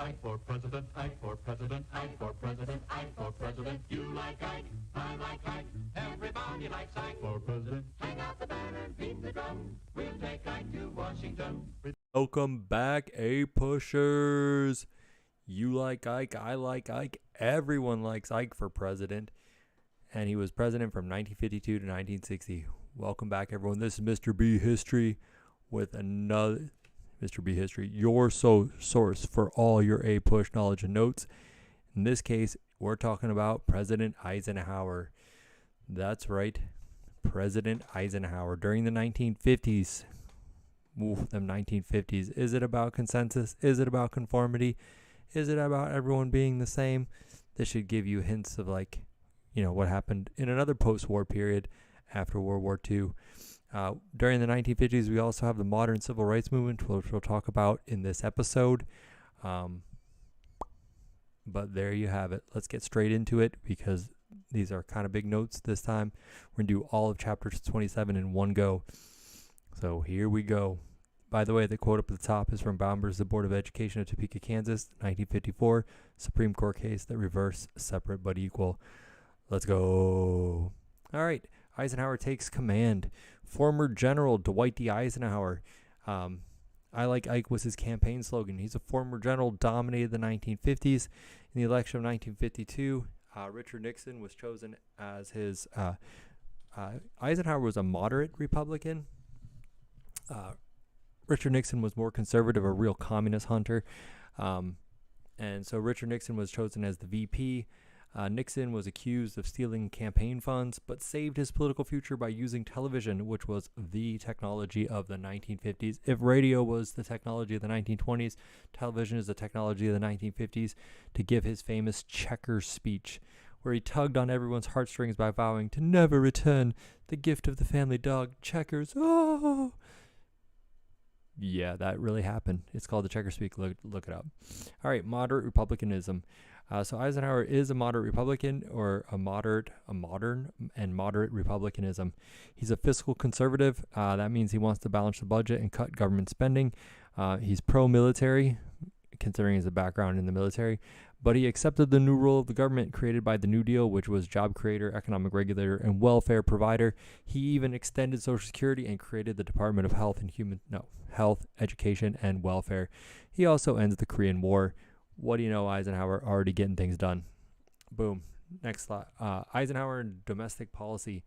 Ike for president, Ike for president, Ike for president, Ike for president. You like Ike, I like Ike, everybody likes Ike for president. Hang out the banner, beat the drum, we'll take Ike to Washington. Welcome back, A-Pushers. You like Ike, I like Ike, everyone likes Ike for president. And he was president from 1952 to 1960. Welcome back, everyone. This is Mr. B History with another Mr. B History, your source for all your A-Push knowledge and notes. In this case, we're talking about President Eisenhower. That's right, President Eisenhower during the 1950s. Them 1950s. Is it about consensus? Is it about conformity? Is it about everyone being the same? This should give you hints of what happened in another post-war period after World War II. During the 1950s, we also have the modern civil rights movement, which we'll talk about in this episode. But there you have it. Let's get straight into it because these are kind of big notes this time. We're going to do all of chapter 27 in one go. So here we go. By the way, the quote up at the top is from Baumber's The Board of Education of Topeka, Kansas, 1954, Supreme Court case that reversed separate but equal. Let's go. All right. Eisenhower takes command. Former General Dwight D. Eisenhower. I like Ike was his campaign slogan. He's a former general, dominated the 1950s. In the election of 1952, Richard Nixon was chosen as his... Eisenhower was a moderate Republican. Richard Nixon was more conservative, a real communist hunter. And so Richard Nixon was chosen as the VP. Nixon was accused of stealing campaign funds, but saved his political future by using television, which was the technology of the 1950s. If radio was the technology of the 1920s, television is the technology of the 1950s, to give his famous Checkers speech, where he tugged on everyone's heartstrings by vowing to never return the gift of the family dog, Checkers. Oh! Yeah, that really happened. It's called the Checkers speech. Look it up. All right, moderate republicanism. So Eisenhower is a moderate Republican, or a modern and moderate republicanism. He's a fiscal conservative. That means he wants to balance the budget and cut government spending. He's pro-military, considering his background in the military. But he accepted the new role of the government created by the New Deal, which was job creator, economic regulator, and welfare provider. He even extended Social Security and created the Department of Health, Education, and Welfare. He also ends the Korean War. What do you know, Eisenhower already getting things done. Boom. Next slide. Eisenhower and domestic policy.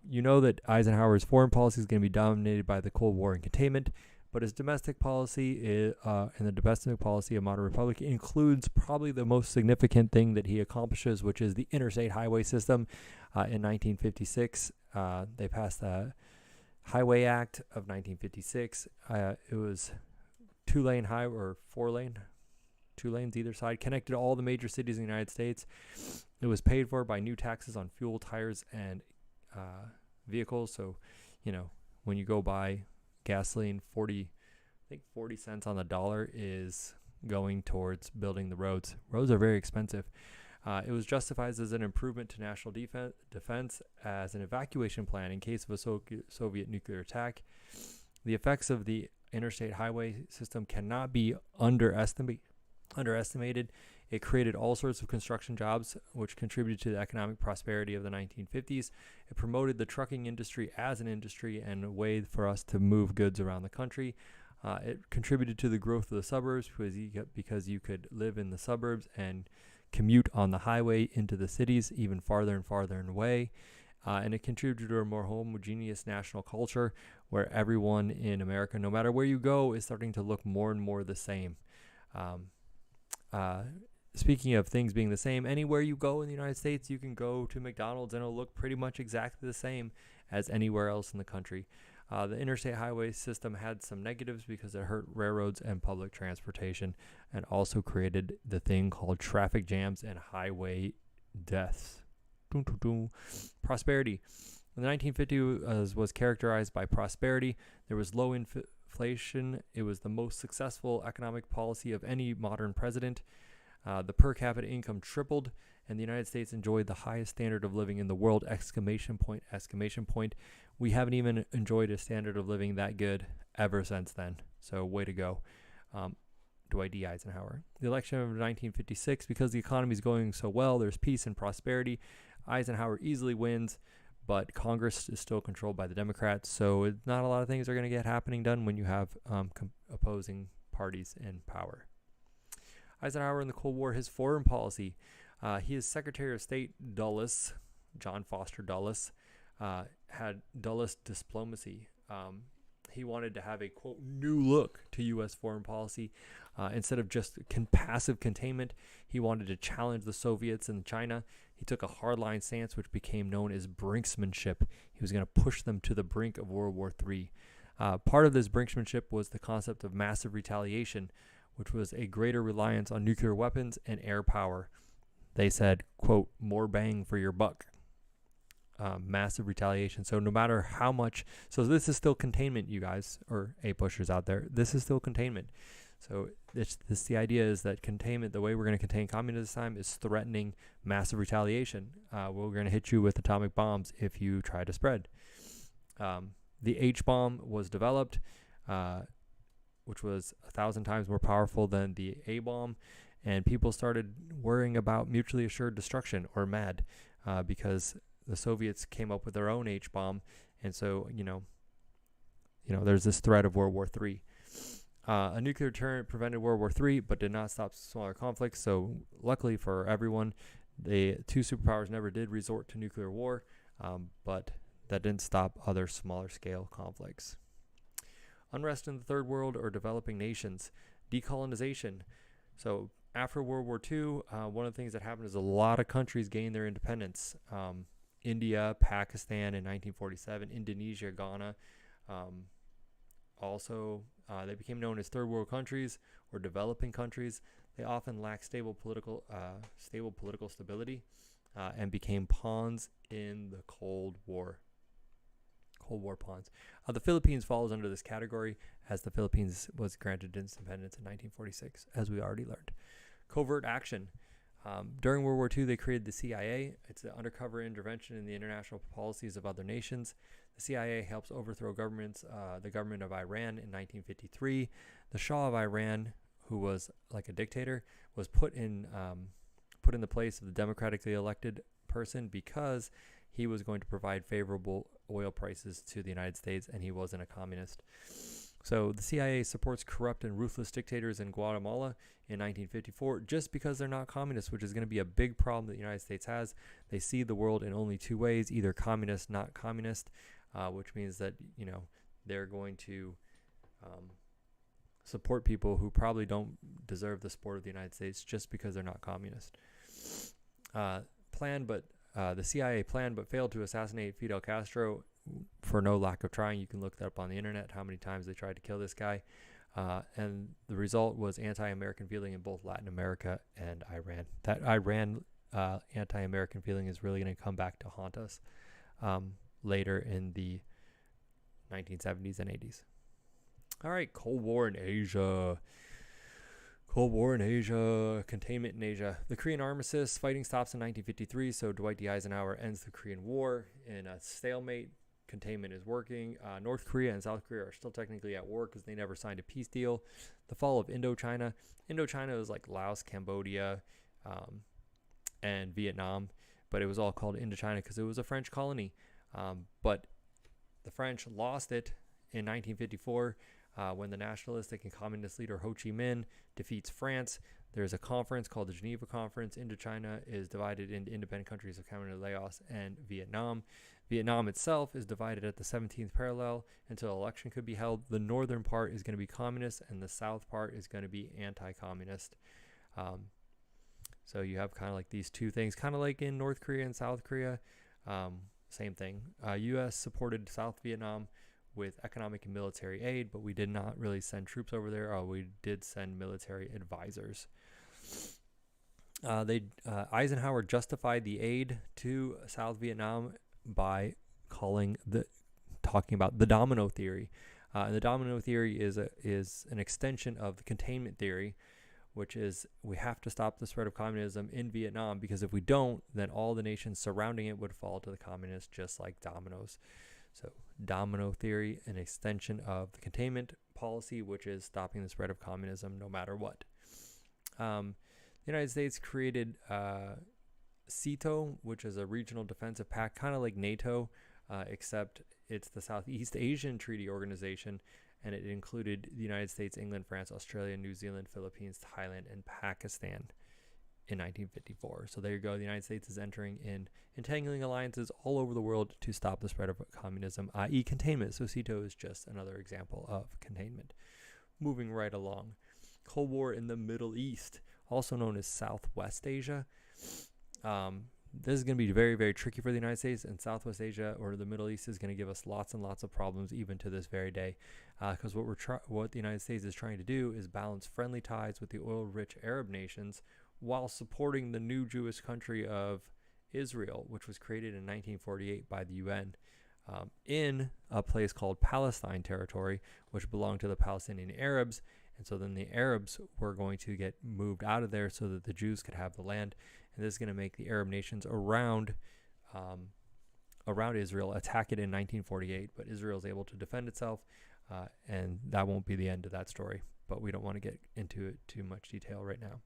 You know that Eisenhower's foreign policy is going to be dominated by the Cold War and containment, but his domestic policy and the domestic policy of modern republic includes probably the most significant thing that he accomplishes, which is the interstate highway system. In 1956, they passed the Highway Act of 1956. It was 2-lane highway, or 4-lane, 2 lanes either side, connected all the major cities in the United States. It was paid for by new taxes on fuel, tires, and vehicles. So, when you go buy gasoline, 40 cents on the dollar is going towards building the roads. Roads are very expensive. It was justified as an improvement to national defense as an evacuation plan in case of a Soviet nuclear attack. The effects of the interstate highway system cannot be underestimated. It created all sorts of construction jobs, which contributed to the economic prosperity of the 1950s. It promoted the trucking industry as an industry and a way for us to move goods around the country. It contributed to the growth of the suburbs because you could live in the suburbs and commute on the highway into the cities even farther and farther away. And it contributed to a more homogeneous national culture where everyone in America, no matter where you go, is starting to look more and more the same. Speaking of things being the same, anywhere you go in the United States, you can go to McDonald's and it'll look pretty much exactly the same as anywhere else in the country. The interstate highway system had some negatives because it hurt railroads and public transportation, and also created the thing called traffic jams and highway deaths. Prosperity. The 1950s was characterized by prosperity. There was low inflation. It was the most successful economic policy of any modern president. The per capita income tripled, and the United States enjoyed the highest standard of living in the world, ! We haven't even enjoyed a standard of living that good ever since then. So way to go. Dwight D. Eisenhower. The election of 1956, because the economy is going so well, there's peace and prosperity. Eisenhower easily wins, but Congress is still controlled by the Democrats, so not a lot of things are going to get done when you have opposing parties in power. Eisenhower in the Cold War, his foreign policy. He is Secretary of State Dulles, John Foster Dulles, had Dulles diplomacy. He wanted to have a, quote, new look to U.S. foreign policy. Instead of just passive containment, he wanted to challenge the Soviets and China. He took a hardline stance, which became known as brinksmanship. He was going to push them to the brink of World War III. Part of this brinksmanship was the concept of massive retaliation, which was a greater reliance on nuclear weapons and air power. They said, quote, more bang for your buck. Massive retaliation. So no matter how much, so this is still containment, you guys, or A-pushers out there. This is still containment. So the idea is that containment, the way we're going to contain communism this time, is threatening massive retaliation. We're going to hit you with atomic bombs if you try to spread. The H-bomb was developed, which was 1,000 times more powerful than the A-bomb, and people started worrying about mutually assured destruction, or MAD, because the Soviets came up with their own H-bomb, and so, there's this threat of World War III. A nuclear deterrent prevented World War III, but did not stop smaller conflicts. So luckily for everyone, the two superpowers never did resort to nuclear war, but that didn't stop other smaller scale conflicts. Unrest in the third world or developing nations. Decolonization. So after World War II, one of the things that happened is a lot of countries gained their independence. India, Pakistan in 1947, Indonesia, Ghana. Also, they became known as third world countries or developing countries. They often lacked stable political stability and became pawns in the Cold War. Cold War pawns. The Philippines falls under this category, as the Philippines was granted independence in 1946, as we already learned. Covert action. During World War II, they created the CIA. It's an undercover intervention in the international policies of other nations. The CIA helps overthrow governments, the government of Iran in 1953. The Shah of Iran, who was like a dictator, was put in the place of the democratically elected person because he was going to provide favorable oil prices to the United States, and he wasn't a communist. So the CIA supports corrupt and ruthless dictators in Guatemala in 1954 just because they're not communists, which is going to be a big problem that the United States has. They see the world in only two ways, either communist, not communist, which means that, they're going to support people who probably don't deserve the support of the United States just because they're not communist. The CIA planned but failed to assassinate Fidel Castro for no lack of trying. You can look that up on the internet, how many times they tried to kill this guy. And the result was anti-American feeling in both Latin America and Iran. That Iran anti-American feeling is really going to come back to haunt us later in the 1970s and 80s. All right, Cold War in Asia. Cold War in Asia, containment in Asia. The Korean armistice, fighting stops in 1953, so Dwight D. Eisenhower ends the Korean War in a stalemate. Containment is working. North Korea and South Korea are still technically at war because they never signed a peace deal. The fall of Indochina. Indochina was like Laos, Cambodia, and Vietnam, but it was all called Indochina because it was a French colony. But the French lost it in 1954 when the nationalistic and communist leader Ho Chi Minh defeats France. There's a conference called the Geneva Conference. Indochina is divided into independent countries of Canada, Laos, and Vietnam. Vietnam itself is divided at the 17th parallel until election could be held. The northern part is going to be communist, and the south part is going to be anti-communist. So you have kind of like these two things, kind of like in North Korea and South Korea. Same thing. U.S. supported South Vietnam with economic and military aid, but we did not really send troops over there. We did send military advisors. Eisenhower justified the aid to South Vietnam by talking about the domino theory. And the domino theory is an extension of the containment theory, which is we have to stop the spread of communism in Vietnam, because if we don't, then all the nations surrounding it would fall to the communists just like dominoes. So domino theory, an extension of the containment policy, which is stopping the spread of communism no matter what. The United States created SEATO, which is a regional defensive pact, kind of like NATO, except it's the Southeast Asian Treaty Organization, and it included the United States, England, France, Australia, New Zealand, Philippines, Thailand, and Pakistan in 1954. So there you go. The United States is entering in entangling alliances all over the world to stop the spread of communism, i.e. containment. So SEATO is just another example of containment. Moving right along. Cold War in the Middle East, also known as Southwest Asia. This is going to be very, very tricky for the United States, and Southwest Asia or the Middle East is going to give us lots and lots of problems even to this very day, because what the United States is trying to do is balance friendly ties with the oil-rich Arab nations while supporting the new Jewish country of Israel, which was created in 1948 by the UN in a place called Palestine territory, which belonged to the Palestinian Arabs. And so then the Arabs were going to get moved out of there so that the Jews could have the land. And this is going to make the Arab nations around Israel attack it in 1948. But Israel is able to defend itself, and that won't be the end of that story. But we don't want to get into it too much detail right now.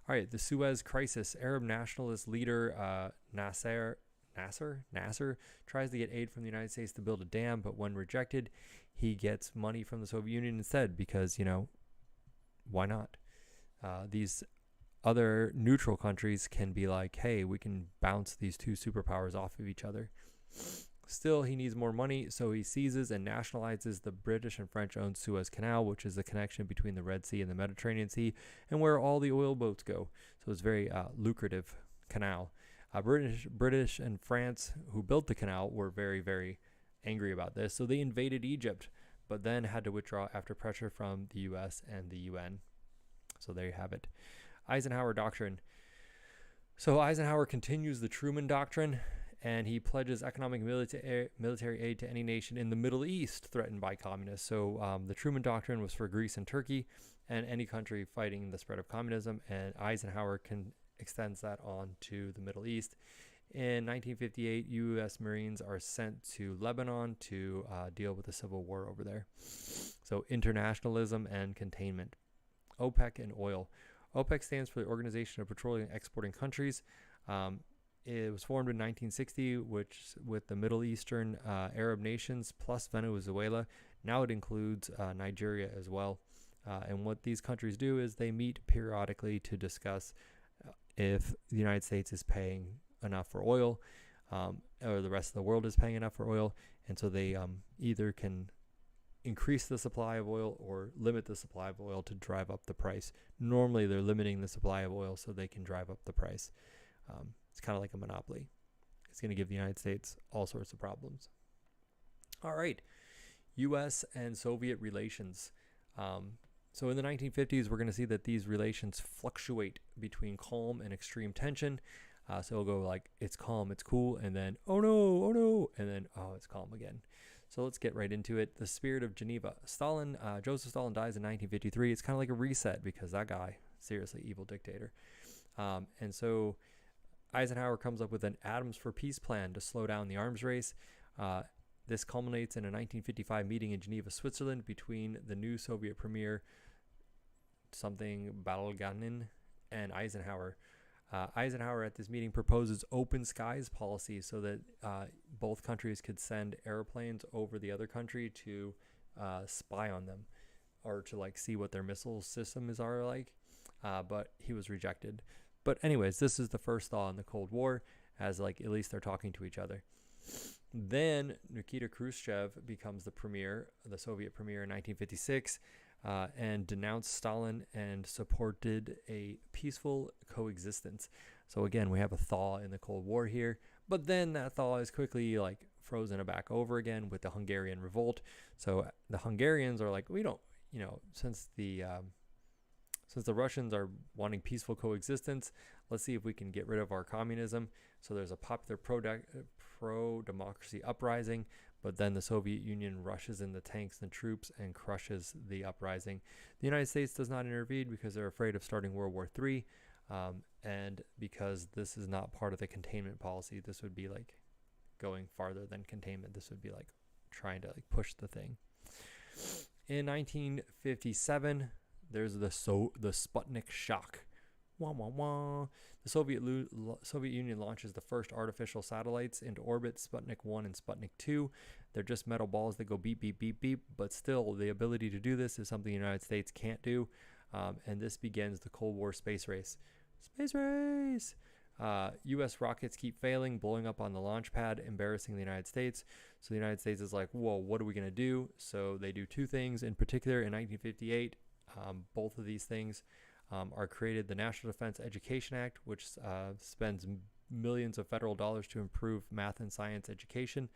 All right, the Suez Crisis. Arab nationalist leader Nasser tries to get aid from the United States to build a dam, but when rejected, he gets money from the Soviet Union instead because, why not? These other neutral countries can be like, hey, we can bounce these two superpowers off of each other. Still, he needs more money, so he seizes and nationalizes the British and French-owned Suez Canal, which is the connection between the Red Sea and the Mediterranean Sea, and where all the oil boats go. So it's a very lucrative canal. British and France, who built the canal, were very, very angry about this, so they invaded Egypt, but then had to withdraw after pressure from the U.S. and the UN. So there you have it. Eisenhower Doctrine. So Eisenhower continues the Truman Doctrine, and he pledges economic military aid to any nation in the Middle East threatened by communists. So the Truman Doctrine was for Greece and Turkey and any country fighting the spread of communism, and Eisenhower extends that on to the Middle East. In 1958, U.S. Marines are sent to Lebanon to deal with the civil war over there. So internationalism and containment. OPEC and oil. OPEC stands for the Organization of Petroleum Exporting Countries. It was formed in 1960, which with the Middle Eastern Arab nations plus Venezuela. Now it includes Nigeria as well. And what these countries do is they meet periodically to discuss if the United States is paying enough for oil, or the rest of the world is paying enough for oil. And so they either can increase the supply of oil or limit the supply of oil to drive up the price. Normally, they're limiting the supply of oil so they can drive up the price. It's kind of like a monopoly. It's going to give the United States all sorts of problems. All right, U.S. and Soviet relations. So in the 1950s, we're going to see that these relations fluctuate between calm and extreme tension. So it'll go like, it's calm, it's cool, and then, oh no, and then, oh, it's calm again. So let's get right into it. The Spirit of Geneva. Joseph Stalin dies in 1953. It's kind of like a reset because that guy, seriously, evil dictator. And so Eisenhower comes up with an Atoms for Peace plan to slow down the arms race. This culminates in a 1955 meeting in Geneva, Switzerland, between the new Soviet premier, Balganin, and Eisenhower. Eisenhower at this meeting proposes open skies policy so that both countries could send airplanes over the other country to spy on them or to see what their missile systems are like. But he was rejected. But anyways, this is the first thaw in the Cold War, as at least they're talking to each other. Then Nikita Khrushchev becomes the Soviet premier in 1956. And denounced Stalin and supported a peaceful coexistence. So again, we have a thaw in the Cold War here, but then that thaw is quickly frozen back over again with the Hungarian revolt. So the Hungarians are we don't, since the Russians are wanting peaceful coexistence, let's see if we can get rid of our communism. So there's a popular pro-democracy uprising. But then the Soviet Union rushes in the tanks and troops and crushes the uprising. The United States does not intervene because they're afraid of starting World War III, and because this is not part of the containment policy. This would be going farther than containment. This would be trying to like push the thing. In 1957, there's the Sputnik shock. Wah, wah, wah. The Soviet Union launches the first artificial satellites into orbit, Sputnik 1 and Sputnik 2. They're just metal balls that go beep, beep, beep, beep. But still, the ability to do this is something the United States can't do. And this begins the Cold War space race. Space race! U.S. rockets keep failing, blowing up on the launch pad, embarrassing the United States. So the United States is like, whoa, what are we going to do? So they do two things. In particular, in 1958, both of these things are created. The National Defense Education Act, which spends millions of federal dollars to improve math and science education,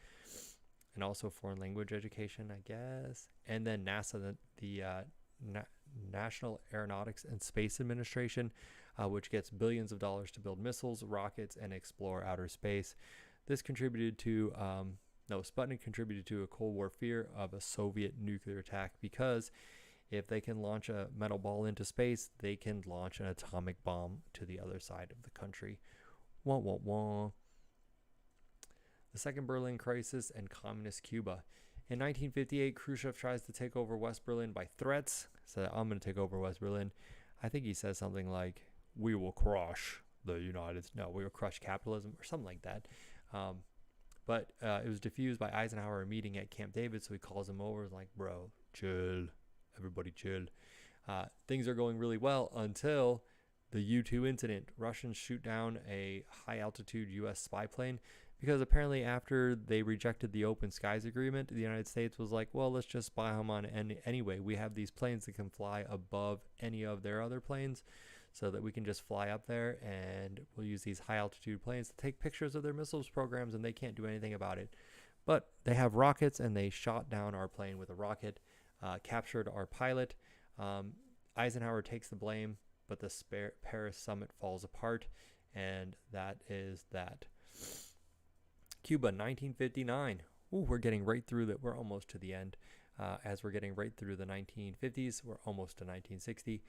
and also foreign language education, I guess. And then NASA, the National Aeronautics and Space Administration, which gets billions of dollars to build missiles, rockets, and explore outer space. This contributed to, Sputnik contributed to a Cold War fear of a Soviet nuclear attack, because if they can launch a metal ball into space, they can launch an atomic bomb to the other side of the country. Wah, wah, wah. The Second Berlin Crisis and Communist Cuba. In 1958, Khrushchev tries to take over West Berlin by threats. So I'm going to take over West Berlin. I think he says something like, we will crush we will crush capitalism, or something like that. But it was diffused by Eisenhower meeting at Camp David, so he calls him over, like, bro, chill. Everybody chill. Things are going really well until the U-2 incident. Russians shoot down a high-altitude U.S. spy plane because apparently after they rejected the Open Skies Agreement, the United States was like, well, let's just spy them on anyway. We have these planes that can fly above any of their other planes so that we can just fly up there, and we'll use these high-altitude planes to take pictures of their missiles programs, and they can't do anything about it. But they have rockets, and they shot down our plane with a rocket. Captured our pilot. Eisenhower takes the blame, but the Paris summit falls apart, and that is that. Cuba, 1959. Ooh, we're getting right through that. We're almost to the end. As we're getting right through the 1950s, we're almost to 1960.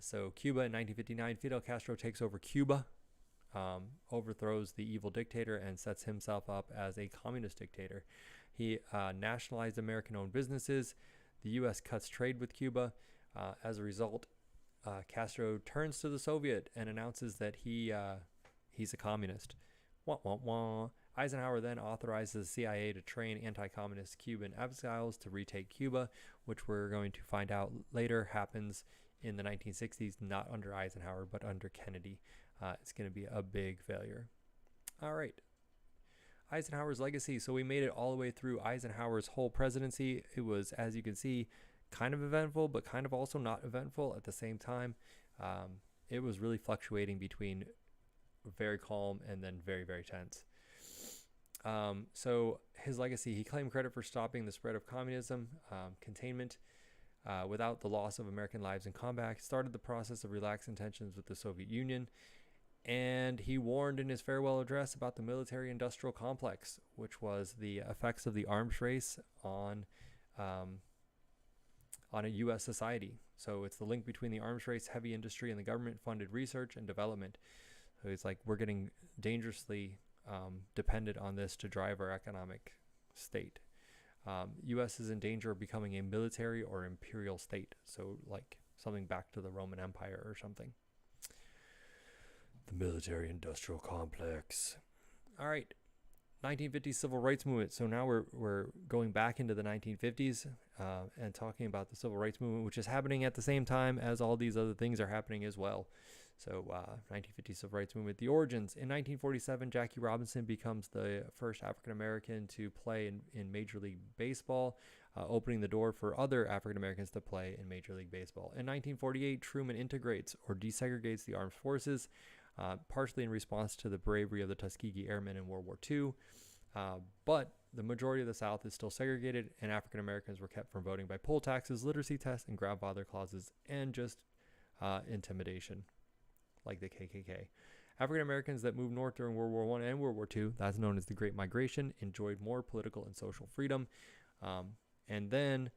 So Cuba in 1959, Fidel Castro takes over Cuba, overthrows the evil dictator, and sets himself up as a communist dictator. He nationalized American-owned businesses. The U.S. cuts trade with Cuba. As a result, Castro turns to the Soviet and announces that he's a communist. Wah, wah, wah. Eisenhower then authorizes the CIA to train anti-communist Cuban exiles to retake Cuba, which we're going to find out later happens in the 1960s, not under Eisenhower, but under Kennedy. It's going to be a big failure. All right. Eisenhower's legacy. So we made it all the way through Eisenhower's whole presidency. It was, as you can see, kind of eventful, but kind of also not eventful at the same time. It was really fluctuating between very calm and then very, very tense. So his legacy, he claimed credit for stopping the spread of communism, containment, without the loss of American lives in combat, started the process of relaxing tensions with the Soviet Union. And he warned in his farewell address about the military-industrial complex, which was the effects of the arms race on a U.S. society. So it's the link between the arms race, heavy industry, and the government-funded research and development. So it's like we're getting dangerously dependent on this to drive our economic state. U.S. is in danger of becoming a military or imperial state. So like something back to the Roman Empire or something. The military-industrial complex. All right, 1950s civil rights movement. So now we're going back into the 1950s and talking about the civil rights movement, which is happening at the same time as all these other things are happening as well. So 1950s civil rights movement. The origins. In 1947, Jackie Robinson becomes the first African-American to play in Major League Baseball, opening the door for other African-Americans to play in Major League Baseball. In 1948, Truman integrates or desegregates the armed forces, partially in response to the bravery of the Tuskegee Airmen in World War II. But the majority of the South is still segregated, and African Americans were kept from voting by poll taxes, literacy tests, and grandfather clauses, and just intimidation, like the KKK. African Americans that moved north during World War I and World War II, that's known as the Great Migration, enjoyed more political and social freedom. And then,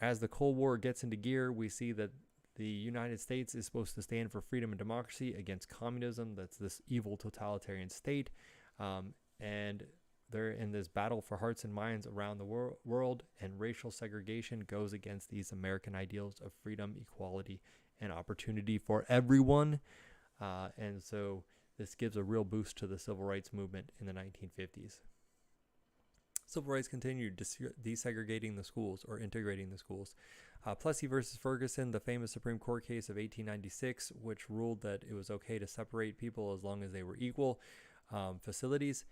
as the Cold War gets into gear, we see that the United States is supposed to stand for freedom and democracy against communism. That's this evil totalitarian state. And they're in this battle for hearts and minds around the world, and racial segregation goes against these American ideals of freedom, equality, and opportunity for everyone. And so this gives a real boost to the civil rights movement in the 1950s. Civil rights continued desegregating the schools or integrating the schools. Plessy versus Ferguson, the famous Supreme Court case of 1896, which ruled that it was okay to separate people as long as they were equal facilities.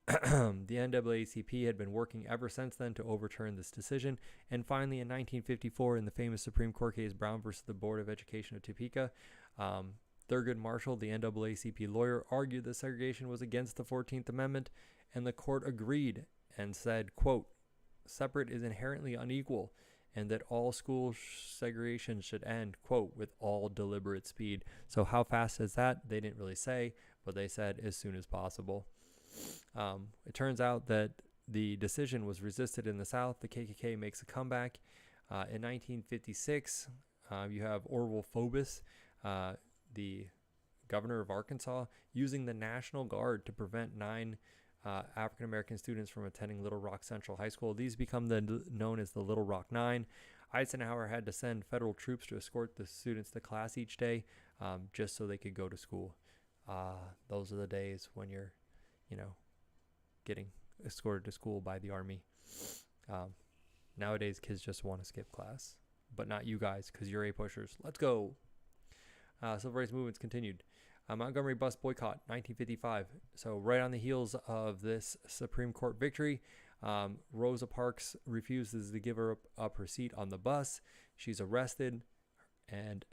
The NAACP had been working ever since then to overturn this decision. And finally, in 1954, in the famous Supreme Court case Brown versus the Board of Education of Topeka, Thurgood Marshall, the NAACP lawyer, argued that segregation was against the 14th Amendment, and the court agreed and said, quote, separate is inherently unequal, and that all school segregation should end, quote, with all deliberate speed. So how fast is that? They didn't really say, but they said as soon as possible. It turns out that the decision was resisted in the South. The KKK makes a comeback. In 1956, you have Orville Forbes, the governor of Arkansas, using the National Guard to prevent 9 African-American students from attending Little Rock Central High School. These become known as the Little Rock Nine. Eisenhower had to send federal troops to escort the students to class each day, just so they could go to school. Those are the days when you're, getting escorted to school by the Army. Nowadays, kids just want to skip class, but not you guys, because you're A-pushers. Let's go. Civil rights movements continued. Montgomery bus boycott, 1955. So right on the heels of this Supreme Court victory, Rosa Parks refuses to give her up her seat on the bus. She's arrested, and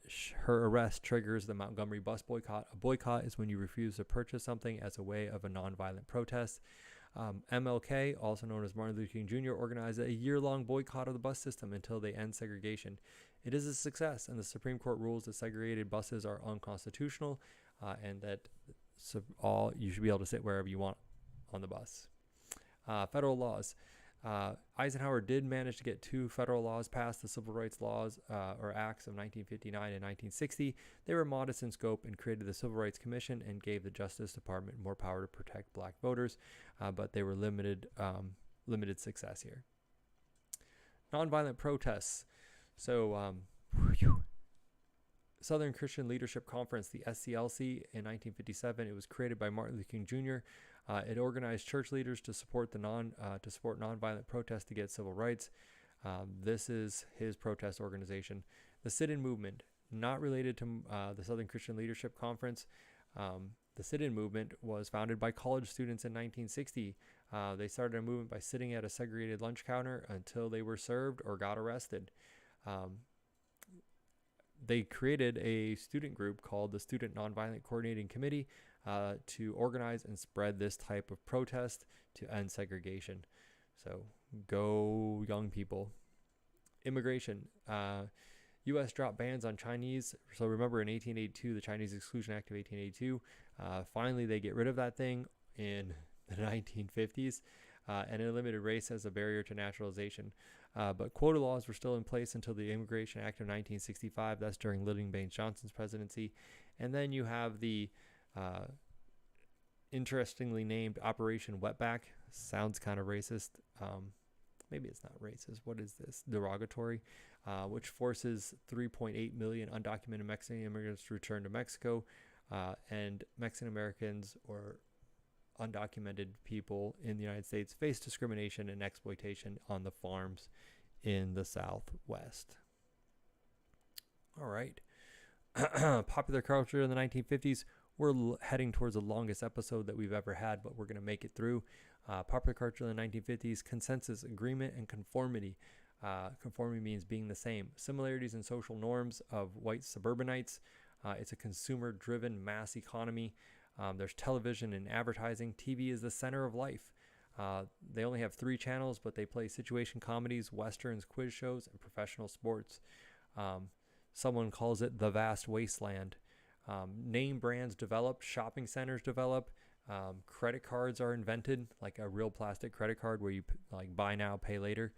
her arrest triggers the Montgomery bus boycott. A boycott is when you refuse to purchase something as a way of a nonviolent protest. MLK, also known as Martin Luther King Jr., organized a year-long boycott of the bus system until they end segregation. It is a success, and the Supreme Court rules that segregated buses are unconstitutional, and that you should be able to sit wherever you want on the bus. Federal laws. Eisenhower did manage to get 2 federal laws passed, the Civil Rights Laws, or Acts of 1959 and 1960. They were modest in scope and created the Civil Rights Commission and gave the Justice Department more power to protect black voters, but they were limited success here. Nonviolent protests. So, Southern Christian Leadership Conference, the SCLC, in 1957. It was created by Martin Luther King Jr. It organized church leaders to support nonviolent protests to get civil rights. This is his protest organization. The sit-in movement, not related to the Southern Christian Leadership Conference. The sit-in movement was founded by college students in 1960. They started a movement by sitting at a segregated lunch counter until they were served or got arrested. They created a student group called the Student Nonviolent Coordinating Committee to organize and spread this type of protest to end segregation. So go young people. Immigration. U.S. dropped bans on Chinese. So remember in 1882, the Chinese Exclusion Act of 1882, finally they get rid of that thing in the 1950s, and it eliminated race as a barrier to naturalization. But quota laws were still in place until the Immigration Act of 1965. That's during Lyndon Baines Johnson's presidency. And then you have the interestingly named Operation Wetback. Sounds kind of racist. Maybe it's not racist. What is this? Derogatory, which forces 3.8 million undocumented Mexican immigrants to return to Mexico. And Mexican Americans or undocumented people in the United States face discrimination and exploitation on the farms in the Southwest. All right. Popular culture in the 1950s. We're heading towards the longest episode that we've ever had, but we're going to make it through. Popular culture in the 1950s, consensus, agreement, and conformity. Conformity means being the same. Similarities in social norms of white suburbanites. It's a consumer-driven mass economy. There's television and advertising. TV is the center of life. They only have 3 channels, but they play situation comedies, westerns, quiz shows, and professional sports. Someone calls it the vast wasteland. Name brands develop, shopping centers develop, credit cards are invented, like a real plastic credit card where you like buy now, pay later.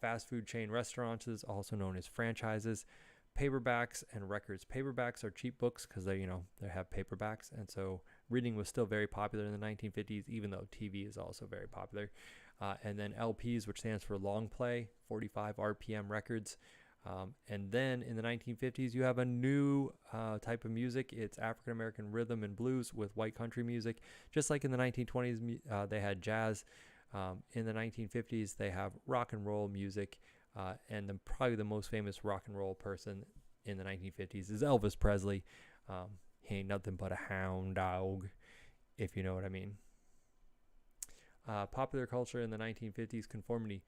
Fast food chain restaurants, also known as franchises. paperbacks and records. Paperbacks are cheap books because they have paperbacks, and so reading was still very popular in the 1950s, even though TV is also very popular. And then LPs, which stands for long play, 45 RPM records. And then in the 1950s, you have a new type of music. It's African American rhythm and blues with white country music. Just like in the 1920s, they had jazz. In the 1950s, they have rock and roll music. And probably the most famous rock and roll person in the 1950s is Elvis Presley. He ain't nothing but a hound dog, if you know what I mean. Popular culture in the 1950s, conformity.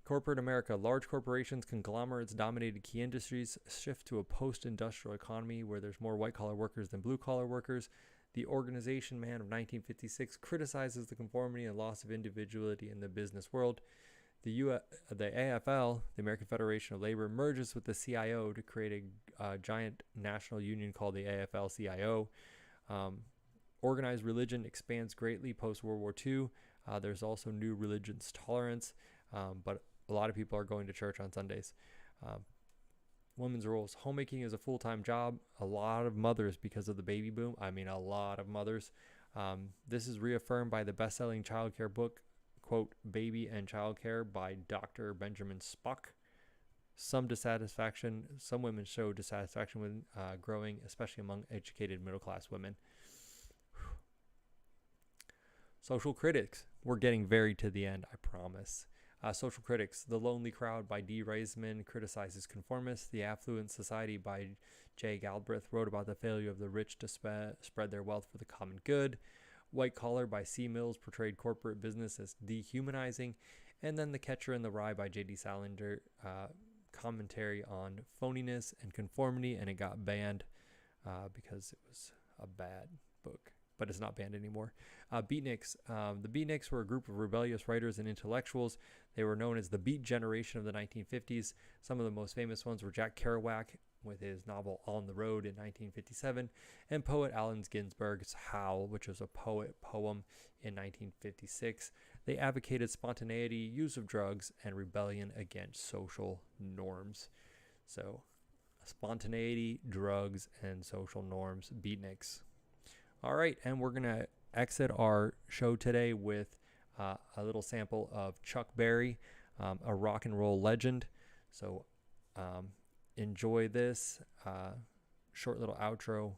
Corporate America. Large corporations, conglomerates dominated key industries, shift to a post-industrial economy where there's more white-collar workers than blue-collar workers. The Organization Man of 1956 criticizes the conformity and loss of individuality in the business world. The AFL, the American Federation of Labor, merges with the CIO to create a giant national union called the AFL-CIO. Organized religion expands greatly post-World War II. There's also new religious tolerance, but a lot of people are going to church on Sundays. Women's roles. Homemaking is a full-time job. A lot of mothers, because of the baby boom, a lot of mothers. This is reaffirmed by the best-selling childcare book, quote, Baby and Childcare by Dr. Benjamin Spock. Some women show dissatisfaction with growing, especially among educated middle-class women. Social critics. We're getting very to the end, I promise. Social critics. The Lonely Crowd by D. Reisman criticizes conformists. The Affluent Society by J. Galbraith wrote about the failure of the rich to spread their wealth for the common good. White Collar by C. Mills portrayed corporate business as dehumanizing. And then The Catcher in the Rye by J.D. Salinger, commentary on phoniness and conformity, and it got banned because it was a bad book. But it's not banned anymore. Beatniks. The Beatniks were a group of rebellious writers and intellectuals. They were known as the Beat Generation of the 1950s. Some of the most famous ones were Jack Kerouac with his novel On the Road in 1957, and poet Allen Ginsberg's Howl, which was a poem in 1956. They advocated spontaneity, use of drugs, and rebellion against social norms. So, spontaneity, drugs, and social norms. Beatniks. All right, and we're going to exit our show today with a little sample of Chuck Berry, a rock and roll legend. So enjoy this short little outro.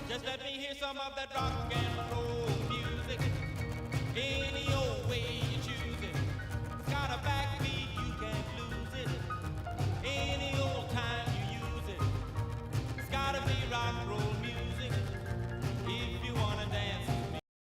Just let me hear some of that rock and roll.